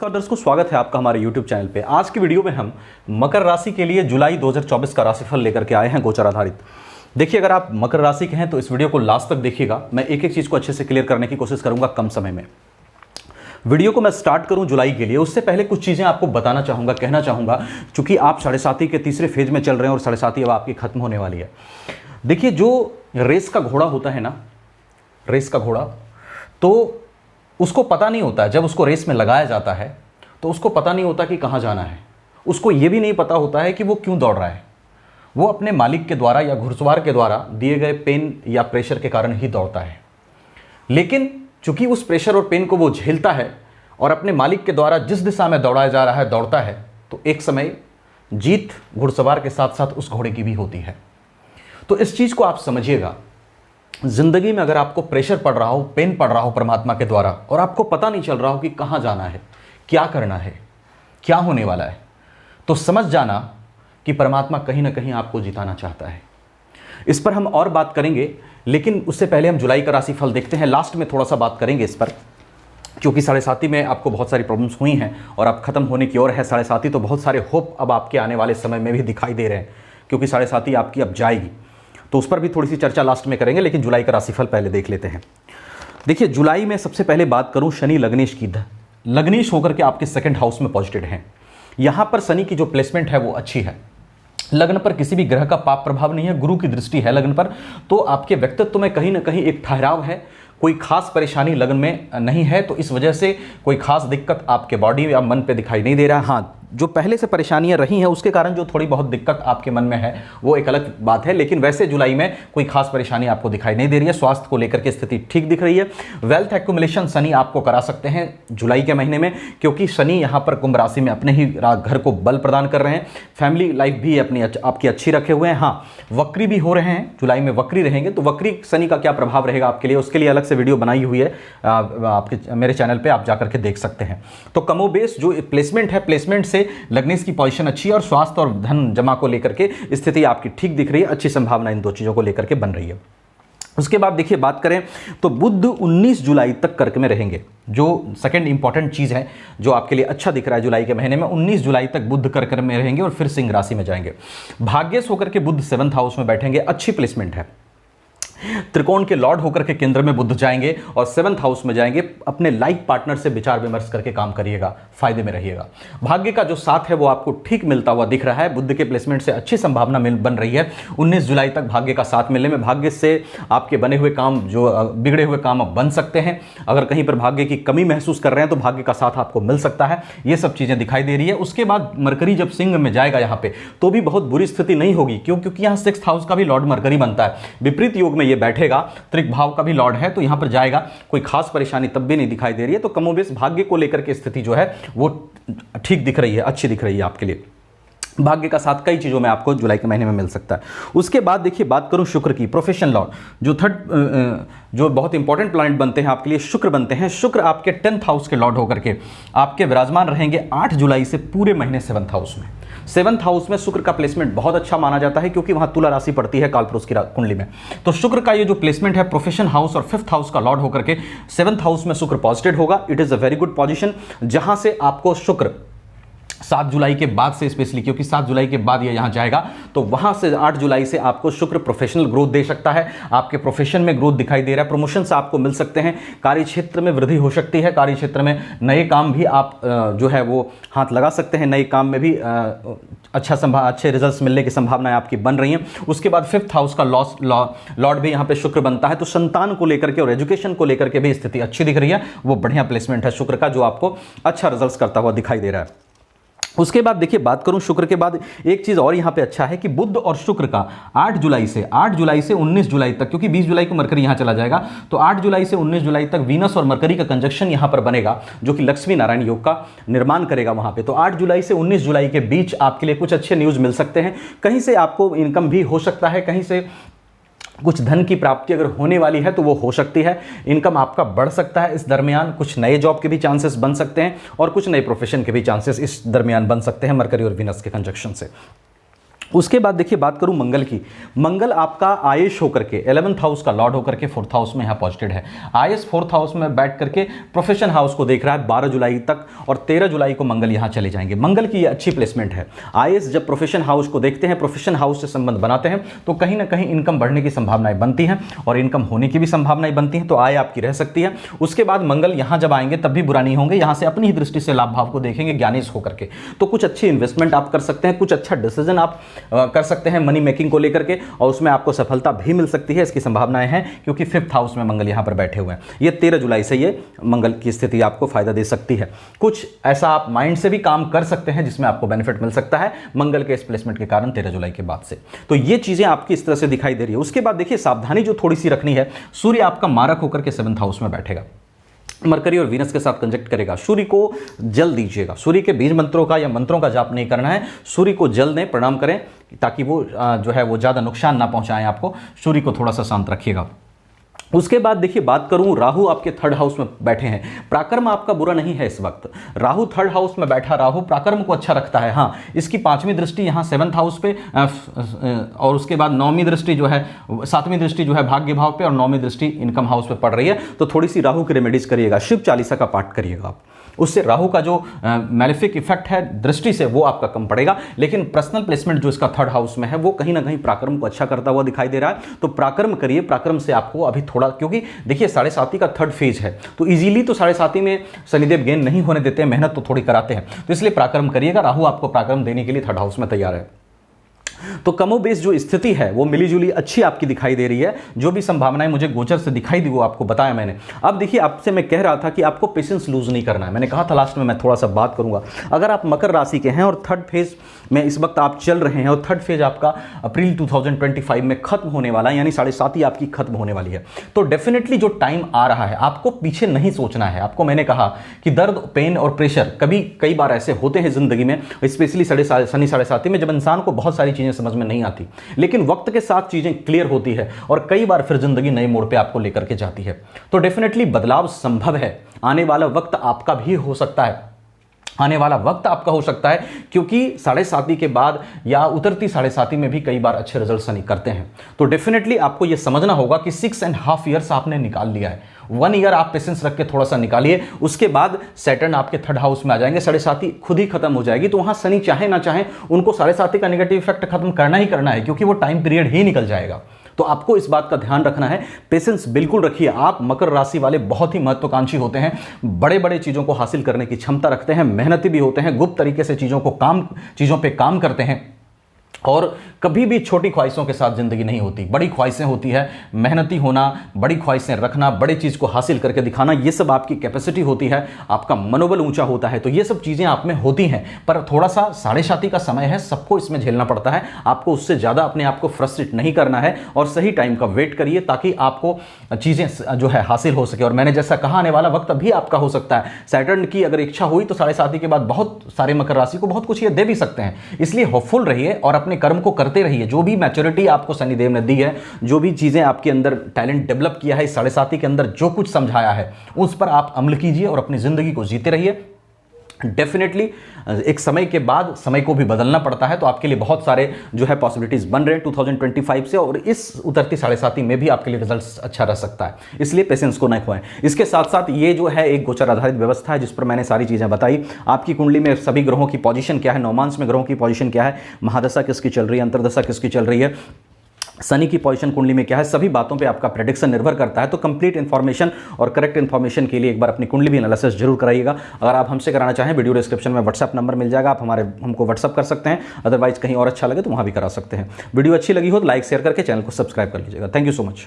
नमस्कार दर्शकों, स्वागत है आपका हमारे YouTube चैनल पे। आज की वीडियो में हम मकर राशि के लिए जुलाई 2024 का राशिफल लेकर के आए हैं, गोचर आधारित। देखिए, अगर आप मकर राशि के हैं तो इस वीडियो को लास्ट तक देखिएगा। मैं एक एक चीज़ को अच्छे से क्लियर करने की कोशिश करूंगा कम समय में। वीडियो को मैं स्टार्ट करूं जुलाई के लिए, उससे पहले कुछ चीज़ें आपको बताना चाहूँगा, कहना चाहूँगा, चूँकि आप 7.5 के तीसरे फेज में चल रहे हैं और 7.5 अब आपकी खत्म होने वाली है। देखिए, जो रेस का घोड़ा होता है ना, रेस का घोड़ा, तो उसको पता नहीं होता है, जब उसको रेस में लगाया जाता है तो उसको पता नहीं होता कि कहाँ जाना है। उसको ये भी नहीं पता होता है कि वो क्यों दौड़ रहा है। वो अपने मालिक के द्वारा या घुड़सवार के द्वारा दिए गए पेन या प्रेशर के कारण ही दौड़ता है। लेकिन चूंकि उस प्रेशर और पेन को वो झेलता है और अपने मालिक के द्वारा जिस दिशा में दौड़ाया जा रहा है दौड़ता है, तो एक समय जीत घुड़सवार के साथ साथ उस घोड़े की भी होती है। तो इस चीज़ को आप समझिएगा। जिंदगी में अगर आपको प्रेशर पड़ रहा हो, पेन पड़ रहा हो परमात्मा के द्वारा, और आपको पता नहीं चल रहा हो कि कहाँ जाना है, क्या करना है, क्या होने वाला है, तो समझ जाना कि परमात्मा कहीं ना कहीं आपको जिताना चाहता है। इस पर हम और बात करेंगे, लेकिन उससे पहले हम जुलाई का राशिफल देखते हैं। लास्ट में थोड़ा सा बात करेंगे इस पर, क्योंकि 7.5 में आपको बहुत सारी प्रॉब्लम्स हुई हैं और अब खत्म होने की ओर है 7.5, तो बहुत सारे होप अब आपके आने वाले समय में भी दिखाई दे रहे हैं, क्योंकि 7.5 आपकी अब जाएगी। तो उस पर भी थोड़ी सी चर्चा लास्ट में करेंगे, लेकिन जुलाई का राशिफल पहले देख लेते हैं। देखिए, जुलाई में सबसे पहले बात करूं शनि लग्नेश की। लग्नेश होकर के आपके सेकंड हाउस में पॉजिटिव हैं। यहां पर शनि की जो प्लेसमेंट है वो अच्छी है। लग्न पर किसी भी ग्रह का पाप प्रभाव नहीं है, गुरु की दृष्टि है लग्न पर, तो आपके व्यक्तित्व में कहीं ना कहीं एक ठहराव है। कोई खास परेशानी लग्न में नहीं है, तो इस वजह से कोई खास दिक्कत आपके बॉडी या मन पे दिखाई नहीं दे रहा है। हाँ, जो पहले से परेशानियां रही हैं उसके कारण जो थोड़ी बहुत दिक्कत आपके मन में है वो एक अलग बात है, लेकिन वैसे जुलाई में कोई खास परेशानी आपको दिखाई नहीं दे रही है। स्वास्थ्य को लेकर के स्थिति ठीक दिख रही है। वेल्थ एक्युमुलेशन शनि आपको करा सकते हैं जुलाई के महीने में, क्योंकि शनि यहाँ पर कुंभ राशि में अपने ही घर को बल प्रदान कर रहे हैं। फैमिली लाइफ भी अपनी आपकी अच्छी रखे हुए हैं। हाँ, वक्री भी हो रहे हैं, जुलाई में वक्री रहेंगे, तो वक्री शनि का क्या प्रभाव रहेगा आपके लिए, उसके लिए अलग से वीडियो बनाई हुई है आपके मेरे चैनल पर, आप जाकर के देख सकते हैं। तो कमोबेश जो प्लेसमेंट है, प्लेसमेंट से लग्नेश की पोजीशन अच्छी है और स्वास्थ्य और धन जमा को लेकर के स्थिति आपकी ठीक दिख रही है। अच्छी संभावना इन दो चीजों को लेकर के बन रही है। उसके बाद देखिए, बात करें तो बुध 19 जुलाई तक कर्क में रहेंगे। जो सेकंड इंपॉर्टेंट चीज है जो आपके लिए अच्छा दिख रहा है जुलाई के महीने में, 19 जुलाई तक बुध कर्क में रहेंगे और फिर सिंह राशि में जाएंगे। भाग्यश होकर के बुध 7th हाउस में बैठेंगे, अच्छी प्लेसमेंट है। त्रिकोण के लॉर्ड होकर के केंद्र में बुध जाएंगे और 7th हाउस में जाएंगे। अपने लाइफ पार्टनर से विचार विमर्श करके काम करिएगा, फायदे में रहिएगा। भाग्य का जो साथ है वो आपको ठीक मिलता हुआ दिख रहा है। बुध के प्लेसमेंट से अच्छी संभावना बन रही है 19 जुलाई तक भाग्य का साथ मिलने में। भाग्य से आपके बने हुए काम, जो बिगड़े हुए काम बन सकते हैं। अगर कहीं पर भाग्य की कमी महसूस कर रहे हैं तो भाग्य का साथ आपको मिल सकता है। ये सब चीजें दिखाई दे रही है। उसके बाद मरकरी जब सिंह में जाएगा यहाँ पे, तो भी बहुत बुरी स्थिति नहीं होगी, क्योंकि यहाँ 6th हाउस का भी लॉर्ड मरकरी बनता है। विपरीत योग में ये बैठेगा, त्रिक भाव का भी लॉर्ड है, तो यहां पर जाएगा। कोई खास परेशानी तब भी नहीं दिखाई दे रही है। तो कमोबेश भाग्य को लेकर के स्थिति जो है वो ठीक दिख रही है, अच्छी दिख रही है आपके लिए। भाग्य का साथ कई चीजों में आपको जुलाई के महीने में मिल सकता है। उसके बाद देखिए, बात करूं शुक्र की, प्रोफेशन लॉर्ड, जो बहुत इंपॉर्टेंट प्लैनेट बनते हैं आपके लिए, शुक्र बनते हैं। शुक्र आपके 10th हाउस के लॉर्ड होकर के आपके विराजमान रहेंगे 8 जुलाई से पूरे महीने 7th हाउस में। 7th हाउस में शुक्र का प्लेसमेंट बहुत अच्छा माना जाता है, क्योंकि वहां तुला राशि पड़ती है कालपुरुष की कुंडली में। तो शुक्र का ये जो प्लेसमेंट है, प्रोफेशन हाउस और 5th हाउस का लॉर्ड होकर के 7th हाउस में शुक्र पॉजिटिव होगा। It is a very good position, जहां से आपको शुक्र 7 जुलाई के बाद से, स्पेशली क्योंकि 7 जुलाई के बाद ये यहां जाएगा, तो वहां से 8 जुलाई से आपको शुक्र प्रोफेशनल ग्रोथ दे सकता है। आपके प्रोफेशन में ग्रोथ दिखाई दे रहा है, प्रमोशन से आपको मिल सकते हैं, कार्य क्षेत्र में वृद्धि हो सकती है, कार्य क्षेत्र में नए काम भी आप जो है वो हाथ लगा सकते हैं। नए काम में भी अच्छे रिजल्ट्स मिलने की संभावनाएं आपकी बन रही हैं। उसके बाद 5th हाउस का लॉर्ड भी यहाँ पे शुक्र बनता है, तो संतान को लेकर के और एजुकेशन को लेकर के भी स्थिति अच्छी दिख रही है। वो बढ़िया प्लेसमेंट है शुक्र का, जो आपको अच्छा रिजल्ट करता हुआ दिखाई दे रहा है। उसके बाद देखिए, बात करूं शुक्र के बाद, एक चीज और यहां पे अच्छा है कि बुध और शुक्र का 8 जुलाई से 19 जुलाई तक, क्योंकि 20 जुलाई को मरकरी यहां चला जाएगा, तो 8 जुलाई से 19 जुलाई तक वीनस और मरकरी का कंजक्शन यहां पर बनेगा, जो कि लक्ष्मी नारायण योग का निर्माण करेगा वहां पे। तो 8 जुलाई से 19 जुलाई के बीच आपके लिए कुछ अच्छे न्यूज मिल सकते हैं। कहीं से आपको इनकम भी हो सकता है, कहीं से कुछ धन की प्राप्ति अगर होने वाली है तो वो हो सकती है। इनकम आपका बढ़ सकता है इस दरमियान। कुछ नए जॉब के भी चांसेस बन सकते हैं और कुछ नए प्रोफेशन के भी चांसेस इस दरमियान बन सकते हैं मरकरी और वीनस के कंजक्शन से। उसके बाद देखिए बात करूं मंगल की। मंगल आपका आयुष होकर के 11th हाउस का लॉर्ड होकर के 4th हाउस में यहाँ पॉजिटेड है। आयुष 4th हाउस में बैठ करके प्रोफेशन हाउस को देख रहा है 12 जुलाई तक, और 13 जुलाई को मंगल यहाँ चले जाएंगे। मंगल की ये अच्छी प्लेसमेंट है। आयुष जब प्रोफेशन हाउस को देखते हैं, प्रोफेशन हाउस से संबंध बनाते हैं, तो कहीं ना कहीं इनकम बढ़ने की संभावनाएं बनती हैं और इनकम होने की भी संभावनाएं बनती हैं, तो आय आपकी रह सकती है। उसके बाद मंगल यहाँ जब आएंगे तब भी बुरा नहीं होंगे, यहाँ से अपनी ही दृष्टि से लाभ भाव को देखेंगे ज्ञानेश होकर के, तो कुछ अच्छी इन्वेस्टमेंट आप कर सकते हैं, कुछ अच्छा डिसीजन आप कर सकते हैं मनी मेकिंग को लेकर के, और उसमें आपको सफलता भी मिल सकती है, इसकी संभावनाएं हैं, क्योंकि 5th हाउस में मंगल यहां पर बैठे हुए हैं। ये 13 जुलाई से ये मंगल की स्थिति आपको फायदा दे सकती है। कुछ ऐसा आप माइंड से भी काम कर सकते हैं जिसमें आपको बेनिफिट मिल सकता है मंगल के इस प्लेसमेंट के कारण 13 जुलाई के बाद से। तो ये चीजें आपकी इस तरह से दिखाई दे रही है। उसके बाद देखिए सावधानी जो थोड़ी सी रखनी है, सूर्य आपका मारक होकर के 7th हाउस में बैठेगा, मरकरी और वीनस के साथ कंजक्ट करेगा। सूर्य को जल दीजिएगा, सूर्य के बीज मंत्रों का या मंत्रों का जाप नहीं करना है, सूर्य को जल दें, प्रणाम करें, ताकि वो जो है वो ज़्यादा नुकसान ना पहुंचाएं आपको। सूर्य को थोड़ा सा शांत रखिएगा। उसके बाद देखिए बात करूं, राहु आपके 3rd हाउस में बैठे हैं। प्राकर्म आपका बुरा नहीं है इस वक्त। राहु 3rd हाउस में बैठा, राहु प्राकर्म को अच्छा रखता है। हाँ, इसकी 5वीं दृष्टि यहाँ 7th हाउस पे, और उसके बाद 9वीं दृष्टि जो है, 7वीं दृष्टि जो है भाग्य भाव पे, और 9वीं दृष्टि इनकम हाउस पे पड़ रही है। तो थोड़ी सी राहु की रेमेडीज करिएगा, शिव चालीसा का पाठ करिएगा आप, उससे राहु का जो मैलेफिक इफेक्ट है दृष्टि से वो आपका कम पड़ेगा। लेकिन पर्सनल प्लेसमेंट जो इसका 3rd हाउस में है वो कहीं ना कहीं प्राकर्म को अच्छा करता हुआ दिखाई दे रहा है। तो प्राकर्म करिए, प्राकर्म से आपको अभी थोड़ा, क्योंकि देखिए 7.5 का 3rd फेज है, तो इजीली तो 7.5 में शनिदेव गेन नहीं होने देते हैं, मेहनत तो थोड़ी कराते हैं, तो इसलिए प्राकर्म करिएगा। राहु आपको प्राकर्म देने के लिए 3rd हाउस में तैयार है। तो कमोबेश जो स्थिति है वो मिलीजुली अच्छी आपकी दिखाई दे रही है। जो भी संभावनाएं मुझे गोचर से दिखाई दी वो आपको बताया मैंने। अब देखिए आपसे मैं कह रहा था कि आपको पेशेंस लूज नहीं करना है। मैंने कहा था लास्ट में मैं थोड़ा सा बात करूंगा। अगर आप मकर राशि के हैं और 3rd फेज में इस वक्त आप चल रहे हैं, और 3rd फेज आपका अप्रैल 2025 में खत्म होने वाला है, यानी 7.5 आपकी खत्म होने वाली है, तो डेफिनेटली जो टाइम आ रहा है आपको पीछे नहीं सोचना है। आपको मैंने कहा कि दर्द, पेन और प्रेशर कई बार ऐसे होते हैं जिंदगी में, स्पेशली शनि 7.5 में, जब इंसान को बहुत सारी चीजें समझ में नहीं आती, लेकिन वक्त के साथ चीजें क्लियर होती है और कई बार फिर जिंदगी नए मोड़ पे आपको लेकर के जाती है। तो डेफिनेटली बदलाव संभव है। आने वाला वक्त आपका भी हो सकता है, आने वाला वक्त आपका हो सकता है, क्योंकि 7.5 के बाद या उतरती 7.5 में भी कई बार अच्छे रिजल्ट सनी करते हैं। तो डेफिनेटली आपको यह समझना होगा कि 6.5 ईयर्स आपने निकाल लिया है। 1 ईयर आप पेशेंस रख के थोड़ा सा निकालिए। उसके बाद सैटर्न आपके 3rd हाउस में आ जाएंगे, 7.5 खुद ही खत्म हो जाएगी। तो वहां शनि चाहे ना चाहे उनको 7.5 का नेगेटिव इफेक्ट खत्म करना ही करना है, क्योंकि वो टाइम पीरियड ही निकल जाएगा। तो आपको इस बात का ध्यान रखना है, पेशेंस बिल्कुल रखिए। आप मकर राशि वाले बहुत ही महत्वाकांक्षी होते हैं, बड़े बड़े चीजों को हासिल करने की क्षमता रखते हैं, मेहनती भी होते हैं, गुप्त तरीके से चीजों पे काम करते हैं, और कभी भी छोटी ख्वाहिशों के साथ जिंदगी नहीं होती, बड़ी ख्वाहिशें होती है। मेहनती होना, बड़ी ख्वाहिशें रखना, बड़ी चीज को हासिल करके दिखाना, ये सब आपकी कैपेसिटी होती है, आपका मनोबल ऊंचा होता है। तो ये सब चीजें आप में होती हैं, पर थोड़ा सा 7.5 का समय है, सबको इसमें झेलना पड़ता है। आपको उससे ज्यादा अपने आप को फ्रस्ट्रेट नहीं करना है और सही टाइम का वेट करिए, ताकि आपको चीजें जो है हासिल हो सके। और मैंने जैसा कहा, आने वाला वक्त भी आपका हो सकता है। सैटर्न की अगर इच्छा हुई तो 7.5 के बाद बहुत सारे मकर राशि को बहुत कुछ ये दे भी सकते हैं। इसलिए होपफुल रहिए और अपने कर्म को करते रहिए। जो भी मैच्योरिटी आपको शनिदेव ने दी है, जो भी चीजें आपके अंदर टैलेंट डेवलप किया है इस 7.5 के अंदर, जो कुछ समझाया है उस पर आप अमल कीजिए और अपनी जिंदगी को जीते रहिए। डेफिनेटली एक समय के बाद समय को भी बदलना पड़ता है, तो आपके लिए बहुत सारे जो है पॉसिबिलिटीज बन रहे हैं 2025 से, और इस उतरती 7.5 में भी आपके लिए रिजल्ट अच्छा रह सकता है। इसलिए पेशेंस को न खोएं। इसके साथ साथ ये जो है एक गोचर आधारित व्यवस्था है जिस पर मैंने सारी चीजें बताई। आपकी कुंडली में सभी ग्रहों की पोजीशन क्या है, नवमांश में ग्रहों की पोजीशन क्या है, महादशा किसकी चल रही है, अंतरदशा किसकी चल रही है, शनि की पोजीशन कुंडली में क्या है, सभी बातों पे आपका प्रेडिक्शन निर्भर करता है। तो कंप्लीट इन्फॉर्मेशन और करेक्ट इन्फॉर्मेशन के लिए एक बार अपनी कुंडली भी एनालिसिस जरूर कराइएगा। अगर आप हमसे कराना चाहें, वीडियो डिस्क्रिप्शन में व्हाट्सएप नंबर मिल जाएगा, आप हमको व्हाट्सएप कर सकते हैं। अदरवाइज कहीं और अच्छा लगे तो वहाँ भी करा सकते हैं। वीडियो अच्छी लगी हो तो लाइक शेयर करके चैनल को सब्सक्राइब कर लीजिएगा। Thank you so much.